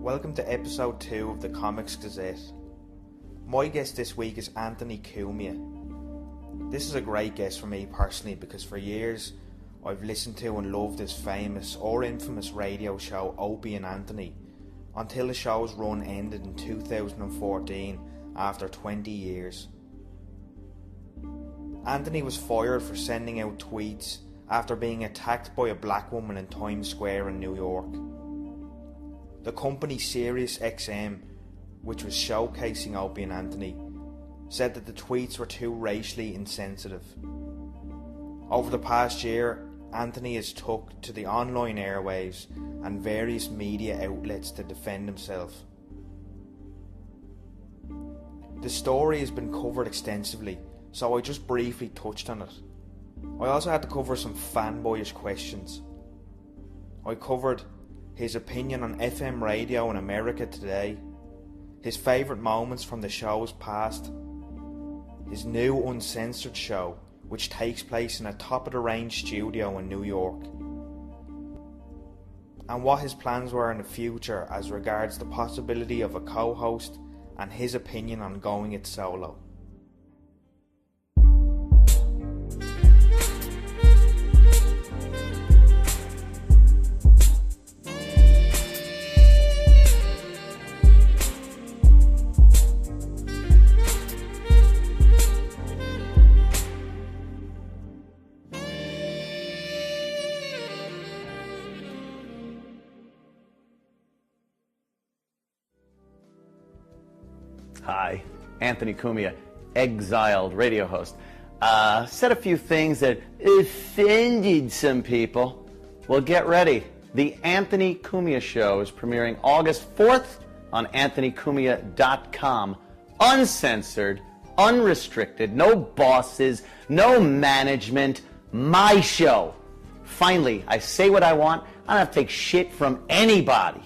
Welcome to episode 2 of the Comics Gazette. My guest this week is Anthony Cumia. This is a great guest for me personally because for years I've listened to and loved this famous or infamous radio show Opie and Anthony until the show's run ended in 2014 after 20 years. Anthony was fired for sending out tweets after being attacked by a black woman in Times Square in New York. The company Sirius XM, which was showcasing Opie and Anthony, said that the tweets were too racially insensitive. Over the past year, Anthony has took to the online airwaves and various media outlets to defend himself. The story has been covered extensively, so I just briefly touched on it. I also had to cover some fanboyish questions. I covered his opinion on FM radio in America today, his favourite moments from the show's past, his new uncensored show which takes place in a top-of-the-range studio in New York, and what his plans were in the future as regards the possibility of a co-host and his opinion on going it solo. Hi, Anthony Cumia, exiled radio host. Said a few things that offended some people. Well, get ready. The Anthony Cumia Show is premiering August 4th on anthonycumia.com. Uncensored, unrestricted, no bosses, no management. My show. Finally, I say what I want. I don't have to take shit from anybody.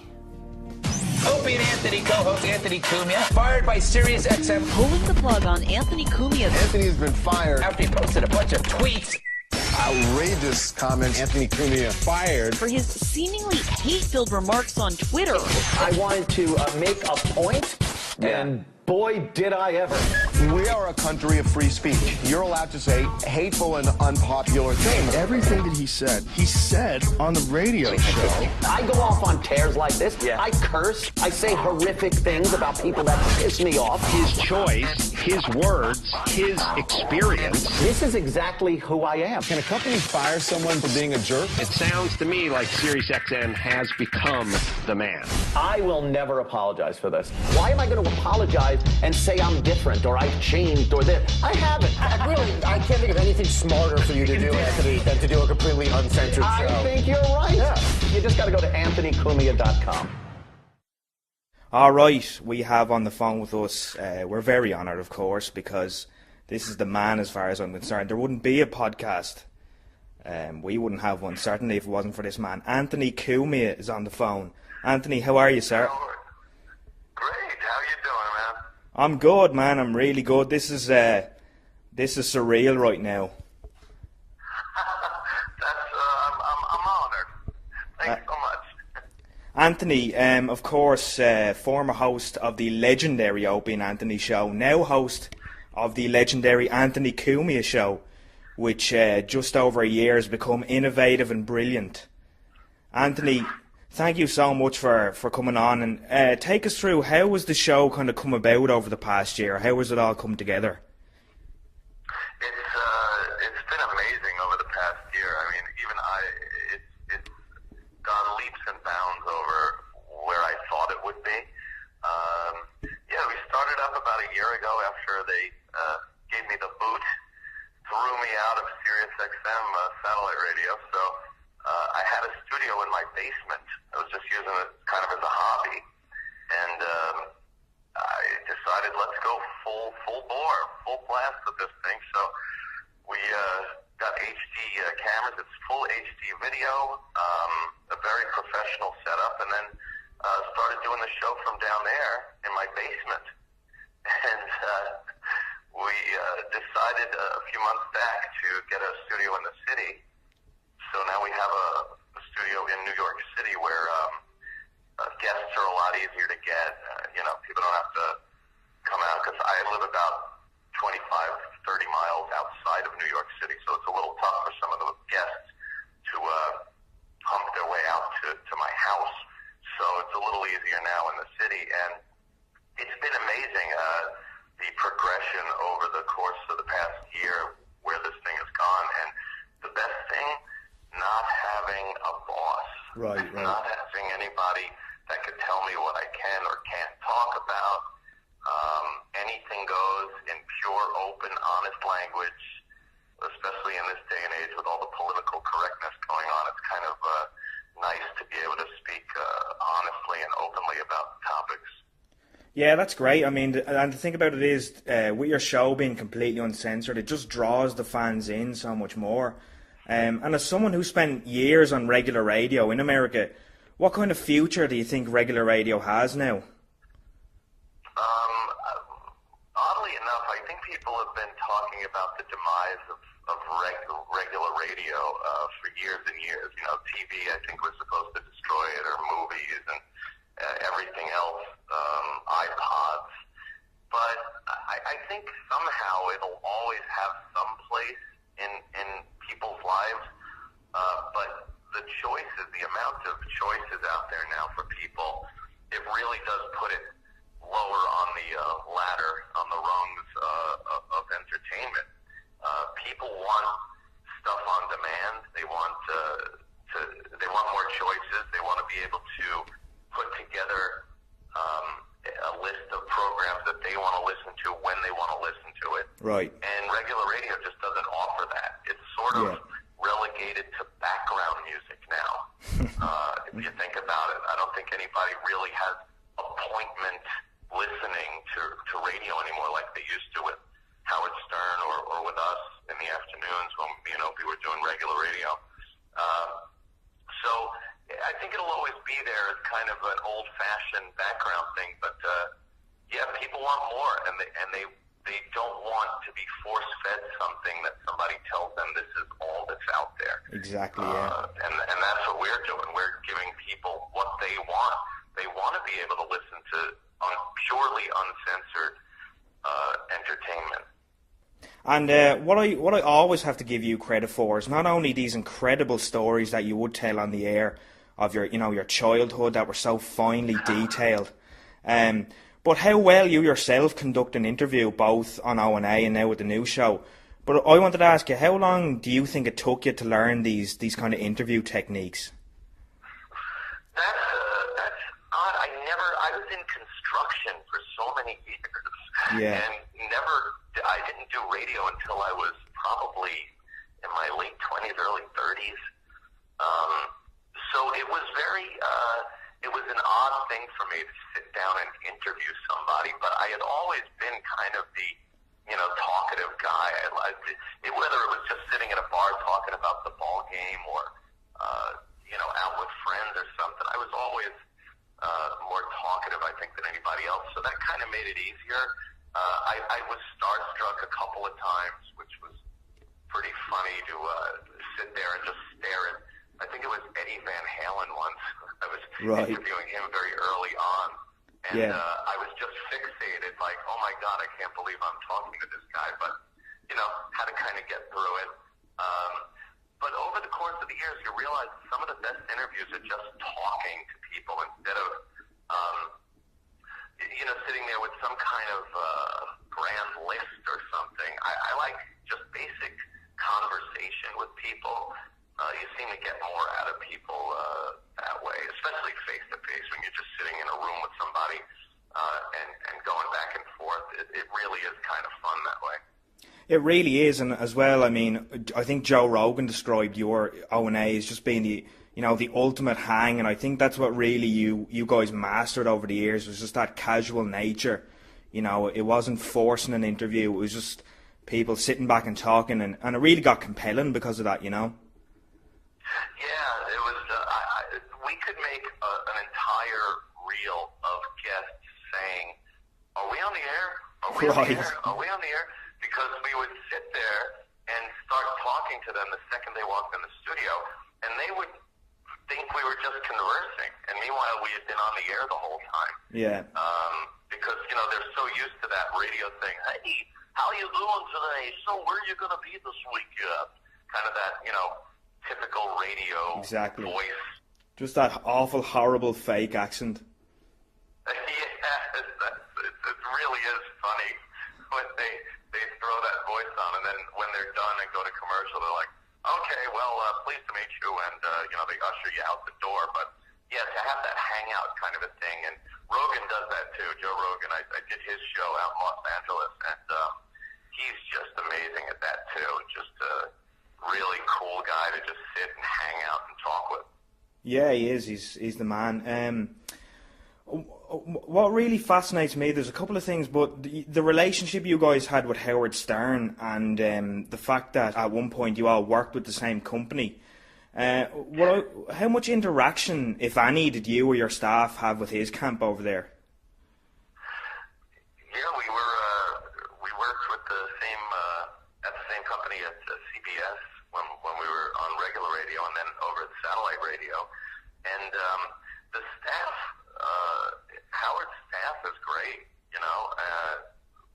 Opie and Anthony co-host Anthony Cumia fired by Sirius XM. Pulling the plug on Anthony Cumia. Anthony's been fired After he posted a bunch of tweets. Outrageous comments. Anthony Cumia fired For his seemingly hate-filled remarks on Twitter. I wanted to make a point, and boy, did I ever. We are a country of free speech. You're allowed to say hateful and unpopular things. Everything that he said on the radio show. I go off on tears like this. I curse. I say horrific things about people that piss me off. His choice, his words, his experience. This is exactly who I am. Can a company fire someone for being a jerk? It sounds to me like SiriusXM has become the man. I will never apologize for this. Why am I going to apologize and say I'm different or I've changed or this? I haven't. I can't think of anything smarter for you to do, Anthony, than to do a completely uncensored show. I think you're right. Yeah. You just got to go to anthonycumia.com. Alright, we have on the phone with us, we're very honoured of course, because this is the man as far as I'm concerned. There wouldn't be a podcast. We wouldn't have one, certainly if it wasn't for this man. Anthony Cumia is on the phone. Anthony, how are you, sir? Great, how you doing, man? I'm good, man. I'm really good. This is surreal right now. I'm honored. Thanks so much. Anthony, of course, former host of the legendary Opie and Anthony show, now host of the legendary Anthony Cumia show, which just over a year has become innovative and brilliant. Anthony, thank you so much for coming on, and take us through how was the show kind of come about over the past year? How has it all come together? It's been amazing over the past year. I mean, even it's gone leaps and bounds over where I thought it would be. We started up about a year ago after they gave me the boot, threw me out of Sirius XM satellite radio. So I had a studio in my basement. I was just using it kind of as a hobby, and I decided let's go full bore, full blast with this thing. So we got HD cameras. It's full HD video, a very professional setup, and then started doing the show from down there in my basement. And we decided a few months back to get a studio in the city. So now we have a studio in New York City where guests are a lot easier live about 25, 30 miles outside of New York City, so it's a little tough for some of the guests to hump their way out to my house. So it's a little easier now in the city, and it's been amazing, the progression over the course of the past year, where this thing has gone. And the best thing, not having a boss. Right. Not having anybody that could tell me what I can or can't talk about. Anything goes in pure, open, honest language, especially in this day and age with all the political correctness going on. It's kind of nice to be able to speak honestly and openly about topics. Yeah, that's great. I mean, and the thing about it is, with your show being completely uncensored, it just draws the fans in so much more. And as someone who spent years on regular radio in America, what kind of future do you think regular radio has now? Oddly enough, I think people have been talking about the demise of regular radio for years and years. You know, TV, I think, was supposed to destroy it, or movies and everything else, iPods. But I think somehow it'll always have some place in people's lives. But the choices, the amount of choices out there now for people, it really does put it lower on the ladder, on the rungs of entertainment. People want stuff on demand. They want they want more choices. They want to be able to put together a list of programs that they want to listen to when they want to listen to it. Right. And regular radio just doesn't offer that. It's sort of relegated to background music now. If you think about it, I don't think anybody really has appointment listening to radio anymore like they used to with Howard Stern or with us in the afternoons when me and Opie were doing regular radio. So I think it'll always be there as kind of an old-fashioned background thing, but yeah, people want more, and they don't want to be force-fed something that somebody tells them this is all that's out there. Exactly, yeah. And that's what we're doing. We're giving people what they want. They want to be able to listen to purely uncensored entertainment. And what I always have to give you credit for is not only these incredible stories that you would tell on the air of your childhood that were so finely detailed, but how well you yourself conduct an interview both on O&A and now with the new show. But I wanted to ask you, how long do you think it took you to learn these kind of interview techniques? That's odd. I was in construction for so many years. Yeah. And I didn't do radio until I was probably in my late 20s, early 30s. So it was it was an odd thing for me to sit down and interview somebody, but I had always been kind of the, talkative guy. I liked it, whether it was just sitting at a bar talking about the ball game or, out with friends or something. I was always more talkative, I think, than anybody else, so that kind of made it easier. I was starstruck a couple of times, which was pretty funny to sit there and just stare at. I think it was Eddie Van Halen once. I was interviewing him very early on, and I was just fixated, like, oh my God, I can't believe I'm talking to this guy, but, had to kind of get through it. But over the course of the years, you realize some of the best interviews are just talking to people instead of, sitting there with some kind of grand list or something. I like just basic conversation with people. You seem to get more out of people that way, especially face-to-face when you're just sitting in a room with somebody and going back and forth. It really is kind of fun that way. It really is, and as well, I mean, I think Joe Rogan described your O&A as just being the ultimate hang, and I think that's what really you guys mastered over the years, was just that casual nature. It wasn't forcing an interview, it was just people sitting back and talking, and it really got compelling because of that, Yeah, it was, we could make an entire reel of guests saying, are we on the air? Are we on the air? Are we on the air? Because we would sit there and start talking to them the second they walked in the studio, and they would think we were just conversing, and meanwhile we had been on the air the whole time. Yeah. because, you know, they're so used to that radio thing. Hey, how you doing today? So where are you going to be this weekend? Kind of that, you know, typical radio voice. Just that awful, horrible fake accent. Yes, it really is funny when they throw that voice on, and then when they're done and go to commercial, they're like, okay, well, pleased to meet you, and, you know, they usher you out the door. But, yeah, to have that hangout kind of a thing, and Rogan does that too, Joe Rogan. I did his show out in Los Angeles, and he's just amazing at that too. Just a really cool guy to just sit and hang out and talk with. Yeah, he is. He's the man. What really fascinates me, there's a couple of things, but the relationship you guys had with Howard Stern, and the fact that at one point you all worked with the same company. How much interaction, if any, did you or your staff have with his camp over there? Yeah, we worked with the same at the same company at CBS when we were on regular radio, and then over at satellite radio. And the staff, Howard's staff is great. You know,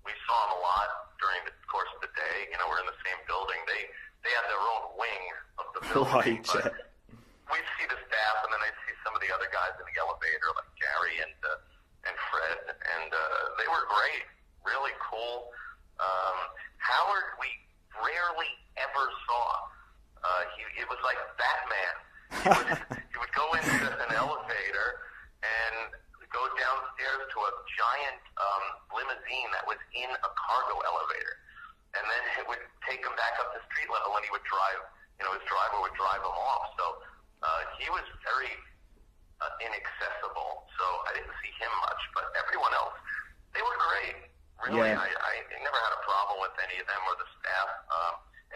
we saw him a lot during the course of the day. You know, we're in the same building. They have their own wing of the building. Right. But we'd see the staff, and then I'd see some of the other guys in the elevator, like Gary and Fred, and they were great, really cool. Howard, we rarely ever saw. It was like Batman. He would go into an elevator and go downstairs to a giant limousine that was in a cargo elevator. And then it would take him back up to street level, and he would drive, you know, his driver would drive him off. So he was very inaccessible. So I didn't see him much, but everyone else, they were great. Really, yeah. I never had a problem with any of them or the staff.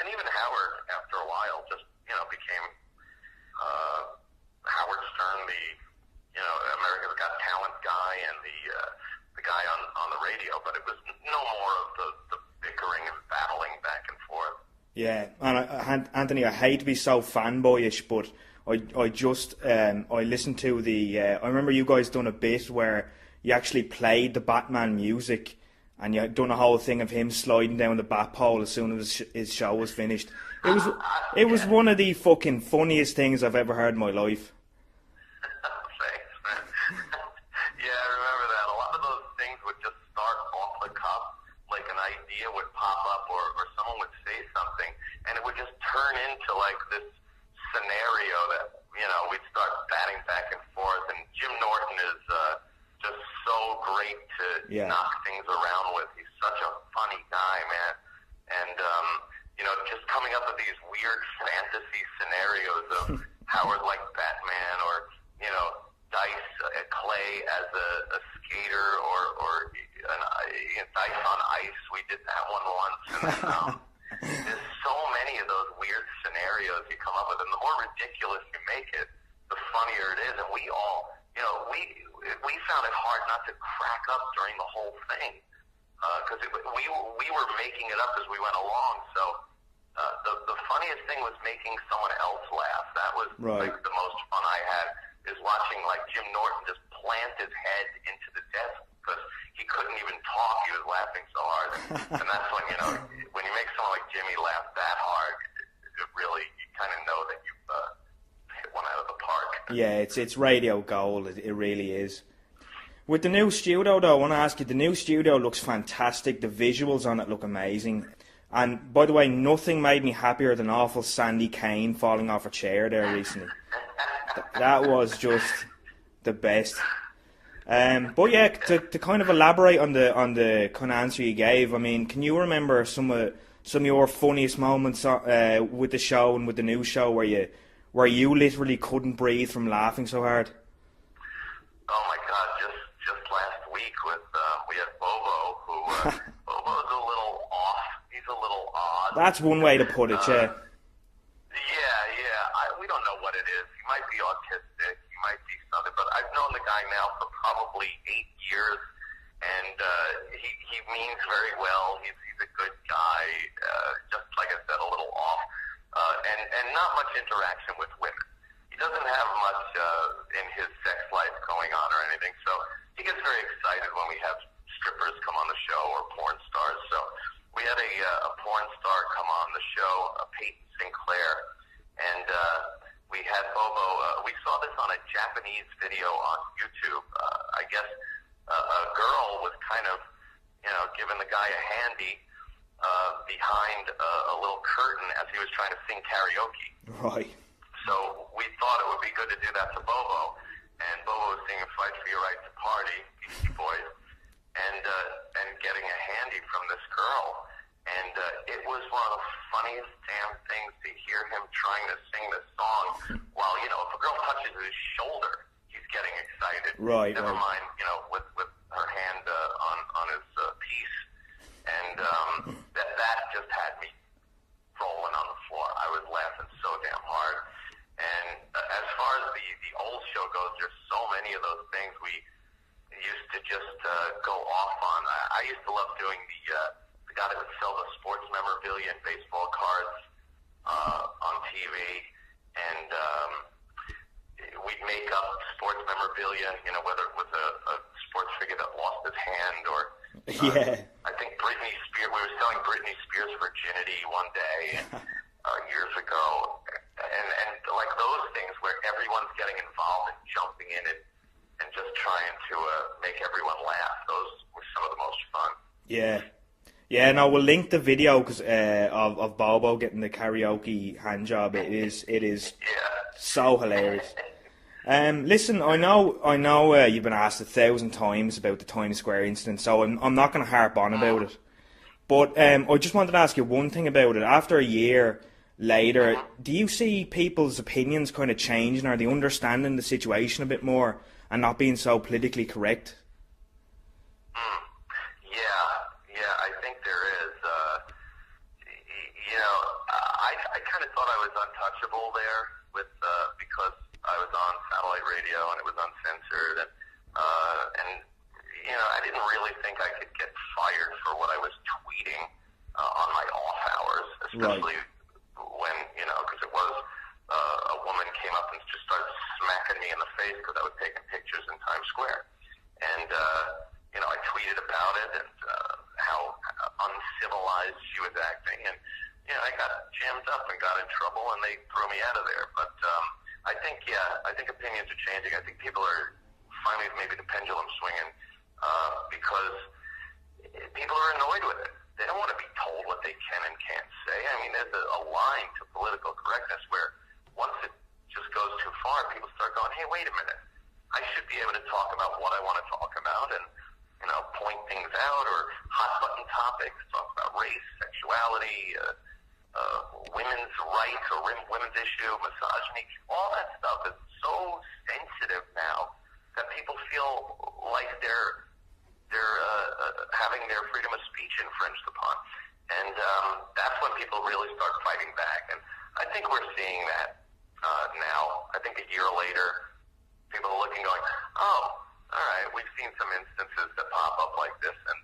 And even Howard, after a while, just, you know, became Howard Stern, the, you know, America's Got Talent guy, and the guy on the radio. But it was no more of the bickering and battling back and forth. Yeah, and Anthony, I hate to be so fanboyish, but I listened to I remember you guys done a bit where you actually played the Batman music, and you done a whole thing of him sliding down the bat pole as soon as his show was finished. It was one of the fucking funniest things I've ever heard in my life. Thanks, man. Yeah, I remember that. A lot of those things would just start off the cuff, like an idea would pop up, or someone would say something, and it would just turn into like this scenario that, you know, we'd start batting back and forth. And Jim Norton is just so great to knock things around with. He's such a funny guy, man. And you know, just coming up with these weird fantasy scenarios of Howard like Batman, or, you know, Dice Clay as a skater, or Dice on Ice. We did that one once. And there's so many of those weird scenarios you come up with, and the more ridiculous you make it, the funnier it is. And we all, you know, we found it hard not to crack up during the whole thing, because we were making it up as we went along. So the funniest thing was making someone else laugh. That was like the most fun I had, is watching like Jim Norton just plant his head into the desk because he couldn't even talk. He was laughing so hard. And that's when, you know, when you make someone like Jimmy laugh that hard, it really, you kind of know that you've hit one out of the park. Yeah, it's radio gold. It really is. With the new studio, though, I want to ask you, the new studio looks fantastic. The visuals on it look amazing. And, by the way, nothing made me happier than awful Sandy Kane falling off a chair there recently. That was just the best. But yeah, to kind of elaborate on the kind of answer you gave, I mean, can you remember some of your funniest moments with the show and with the new show where you literally couldn't breathe from laughing so hard? Oh my God! Just last week we had Bobo, who Bobo's a little off. He's a little odd. That's one way to put it, yeah. We don't know what it is. He might be autistic. He might be something. But I've known the guy now for probably 8 years, and he means very well. He's a good guy. Just like I said, a little off, and not much interaction with women. He doesn't have much in his sex life going on or anything. So he gets very excited when we have strippers come on the show or porn stars. So we had a porn star come on the show, Peyton Sinclair, and we had Bobo. We saw this on a Japanese video on YouTube. I guess a girl was kind of, giving the guy a handy behind a little curtain as he was trying to sing karaoke. Right. So we thought it would be good to do that to Bobo, and Bobo was singing "Fight for Your Right to Party," Beastie Boys, and getting a handy from this girl. And it was one of the funniest damn things to hear him trying to sing this song while, if a girl touches his shoulder, he's getting excited. Right. Never mind, with her hand on his piece. And that just had me rolling on the floor. I was laughing so damn hard. And as far as the old show goes, there's so many of those things we used to just go off on. I used to love doing the guy that would sell the sports memorabilia and baseball cards on TV, and we'd make up sports memorabilia, whether it was a sports figure that lost his hand or I think Britney Spears. We were selling Britney Spears' virginity one day years ago, and like those things where everyone's getting involved and jumping in and just trying to make everyone laugh. Those were some of the most fun. Yeah. Yeah, no, we'll link the video cause, of Bobo getting the karaoke hand job. It is so hilarious. Listen, I know you've been asked 1,000 times about the Times Square incident, so I'm not going to harp on about it. But I just wanted to ask you one thing about it. After a year later, do you see people's opinions kind of changing? Are they understanding the situation a bit more and not being so politically correct? Yeah, I think there is. I kind of thought I was untouchable there because I was on satellite radio and it was uncensored, and I didn't really think I could get fired for what I was tweeting on my off hours, especially when because it was a woman came up and just started smacking me in the face because I was taking pictures in Times Square, and I tweeted about it and how uncivilized she was acting, and I got jammed up and got in trouble, and they threw me out of there. But I think opinions are changing. I think people are finally maybe the pendulum swinging because people are annoyed with it. They don't want to be told what they can and can't say. I mean, there's a line to political correctness where once it just goes too far, people start going, hey, wait a minute. I should be able to talk about what I want to talk about and, point things out, or hot button topics, talk about race, sexuality, women's rights or women's issue, misogyny. All that stuff is so sensitive now that people feel like they're having their freedom of speech infringed upon. And that's when people really start fighting back. And I think we're seeing that now. I think a year later, people are looking going, oh, all right, we've seen some instances that pop up like this, and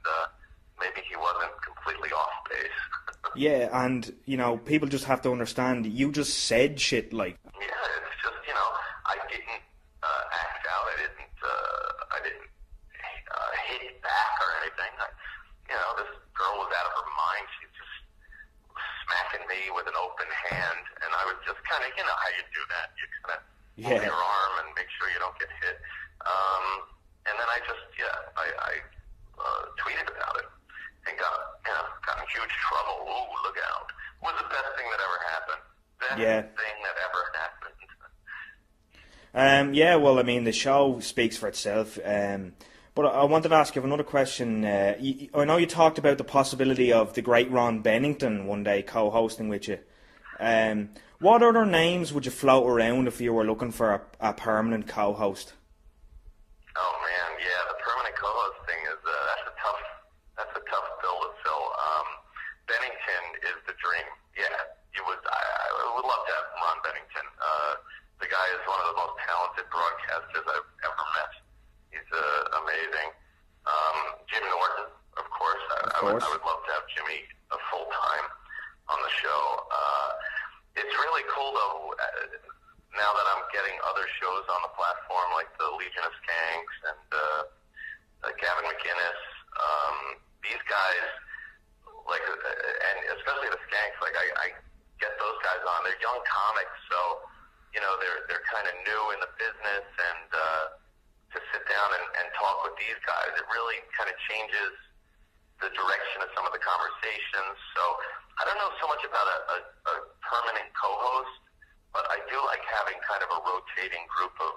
maybe he wasn't completely off base. Yeah, and, people just have to understand, you just said shit like... Yeah, it's just, I didn't act out, I didn't hit back or anything. This girl was out of her mind. She was just smacking me with an open hand, and I was just kind of, how you do that. You kind of move your arm and make sure you don't get hit. And then I just, I tweeted about it and got in huge trouble. Ooh, look out. It was the best thing that ever happened. Best thing that ever happened. Well, I mean, the show speaks for itself. But I wanted to ask you another question. I know you talked about the possibility of the great Ron Bennington one day co-hosting with you. What other names would you float around if you were looking for a permanent co-host? Oh man, yeah, the permanent co-host thing is that's a tough bill to fill. Bennington is the dream. Yeah, I would love to have Ron Bennington. The guy is one of the most talented broadcasters I've ever met. He's amazing. Jim Norton, of course. I would love to have Jimmy full time on the show. It's really cool though. Now that I'm getting other shows on the platform, like the Legion of Skanks and guys, like, and especially the Skanks, like, I get those guys on. They're young comics, so, you know, they're kind of new in the business, and to sit down and talk with these guys, it really kind of changes the direction of some of the conversations. So I don't know so much about a permanent co-host, but I do like having kind of a rotating group of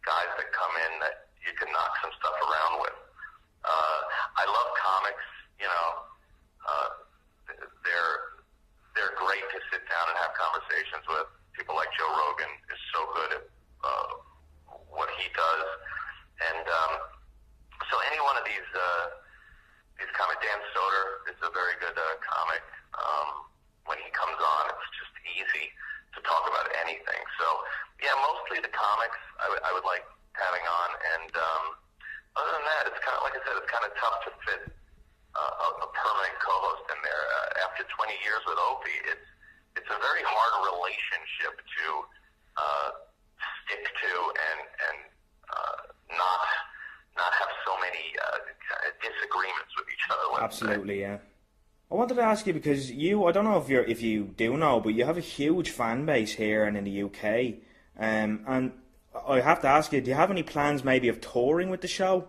guys that come in that you can knock some stuff around with. I love comics, you know. They're great to sit down and have conversations with. People like Joe Rogan is so good at what he does, and so any one of these comic, Dan Soder is a very good comic. When he comes on, it's just easy to talk about anything. So yeah, mostly the comics I would like having on, and other than that, it's kind of, like I said, it's kind of tough to fit a permanent co-host in there. After 20 years with Opie, it's a very hard relationship to stick to and not have so many disagreements with each other. Absolutely, yeah. I wanted to ask you, because I don't know if you do know, but you have a huge fan base here and in the UK, and I have to ask you, do you have any plans maybe of touring with the show?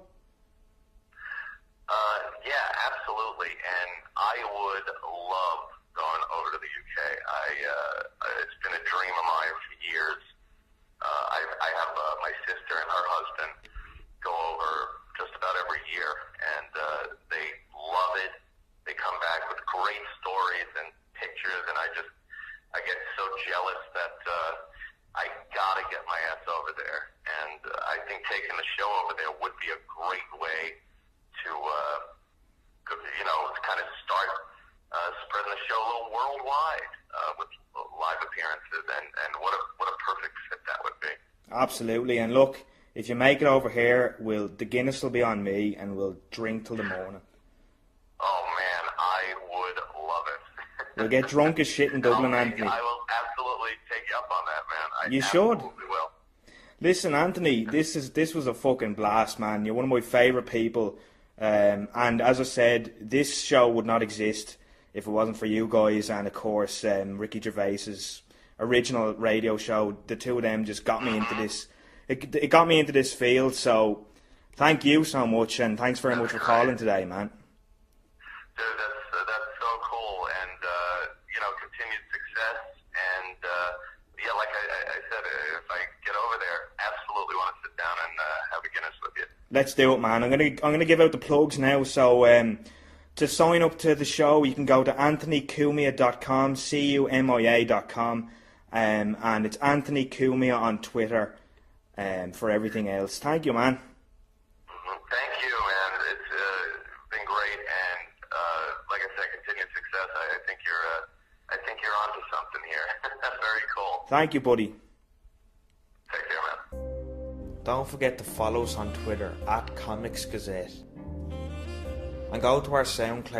Yeah, absolutely, and I would love going over to the UK. It's been a dream of mine for years. I have my sister and her husband go over just about every year, and they love it. They come back with great stories and pictures, and I get so jealous that I gotta get my ass over there. And I think taking the show over there would be a great way to, kind of start spreading the show a little worldwide with live appearances, and what a perfect fit that would be. Absolutely, and look, if you make it over here, the Guinness will be on me, and we'll drink till the morning. Oh man, I would love it. We'll get drunk as shit in Dublin, Anthony. I will absolutely take you up on that, man. You should. Absolutely will. Listen, Anthony, this was a fucking blast, man. You're one of my favourite people. And as I said, this show would not exist if it wasn't for you guys, and of course Ricky Gervais's original radio show. The two of them just got me into this. It got me into this field. So thank you so much, and thanks very much for calling today, man. Dude, that's so cool, and continued success. And yeah, like I said, if I get over there, absolutely want to sit down and have a Guinness with you. Let's do it, man. I'm gonna give out the plugs now. So to sign up to the show, you can go to anthonycumia.com, CUMIA.com, and it's Anthony Cumia on Twitter, for everything else. Thank you, man. Thank you, man. It's been great, and like I said, continued success. I think you're onto something here. That's very cool. Thank you, buddy. Take care, man. Don't forget to follow us on Twitter @Comics Gazette, and go to our SoundCloud